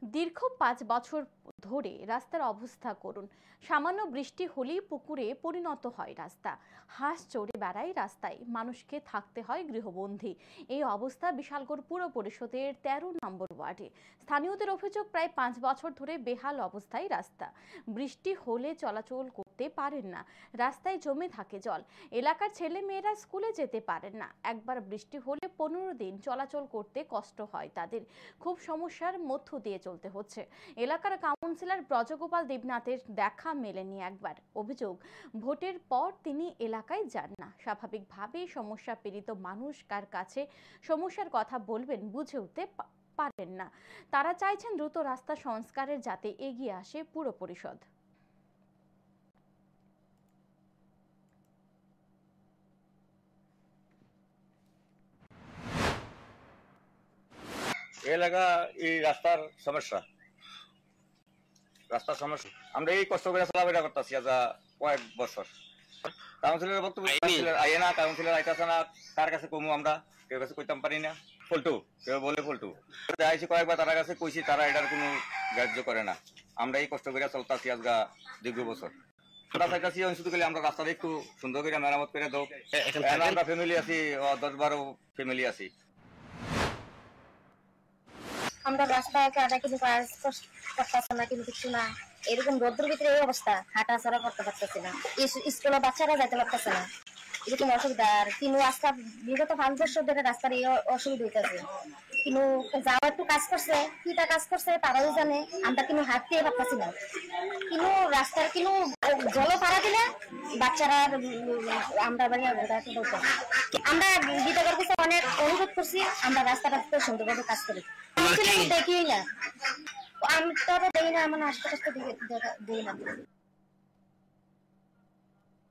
দীর্ঘ ৫ বছর ধরে রাস্তার অবস্থা করুন। সামান্য বৃষ্টি হলেই পুকুরে পরিণত হয় রাস্তা। হাঁস চড়ে বেড়ায় রাস্তায়, মানুষকে থাকতে হয় গৃহবন্দী। এই অবস্থা বিশালগড় পুর পরিষদের ১৩ নম্বর ওয়ার্ডে। স্থানীয়দের অভিযোগ, প্রায় ৫ বছর ধরে বেহাল অবস্থায় রাস্তা। বৃষ্টি হলে চলাচল করতে পারেন না, রাস্তায় জমে থাকে জল। এলাকার ছেলে মেয়েরা স্কুলে যেতে পারেন না। একবার বৃষ্টি হলে ১৫ দিন চলাচল করতে কষ্ট হয় তাদের। খুব সমস্যার মধ্য দিয়ে চলতে হচ্ছে। এলাকার কাউন্সিলর ব্রজগোপাল দেবনাথের দেখা মেলেনি একবার। অভিযোগ, ভোটের পর তিনি এলাকায় যান না। স্বাভাবিকভাবেই সমস্যা পীড়িত মানুষ কার কাছে সমস্যার কথা বলবেন বুঝে উঠতে পারেন না। তারা চাইছেন দ্রুত রাস্তা সংস্কারের যাতে এগিয়ে আসে পুর পরিষদ। এলাকা এই রাস্তার সমস্যা আমরা এই কষ্ট করে চলাফেরা করতেছি আজ কয়েক বছর। কাউন্সিলরের বক্তব্য আইয়ে না, কাউন্সিলর আইতাছে না, তার কাছে কমু আমরা কেউ কাছে কইতাম পারি না। ফল্টু কেউ বলে ফল্টু আইসি কয়েকবার তার কাছে কইছি, তারা এটার কোনো গ্রাহ্য করে না। আমরা এই কষ্ট করে চলতেছি আজ দীর্ঘ বছর। আমরা রাস্তাটা একটু সুন্দর করে মেরামত করে দাও। আমরা ফ্যামিলি আছি, ১০-১২ ফ্যামিলি আছি। আমরা রাস্তায় কিছু কাজ করতেছে না, কিন্তু কিছু না। এরকম রোদ্রের ভিতরে এই অবস্থা, হাঁটা চলা করতে পারতেছে না। স্কুলে বাচ্চারা যাইতে পারতেছে না, এরকম অসুবিধা। আর কিন্তু আজকে বিগত ৫ বছর ধরে রাস্তার এই অসুবিধা হইতেছে। কিন্তু যাওয়া একটু কাজ করছে, কিটা কাজ করছে তারাও জানে, আমরা কিন্তু হাঁটতে পারতেছি না। কিন্তু রাস্তার কিন্তু জল পাড়া দিলে বাচ্চারা আমরা আমরা বিদ্যালয়ের কাছে অনেক অনুরোধ করছি, আমরা রাস্তাটা সুন্দরভাবে কাজ করি। দেখি না, আমি তো দেখি না, আমার আশপাশটা দিই না।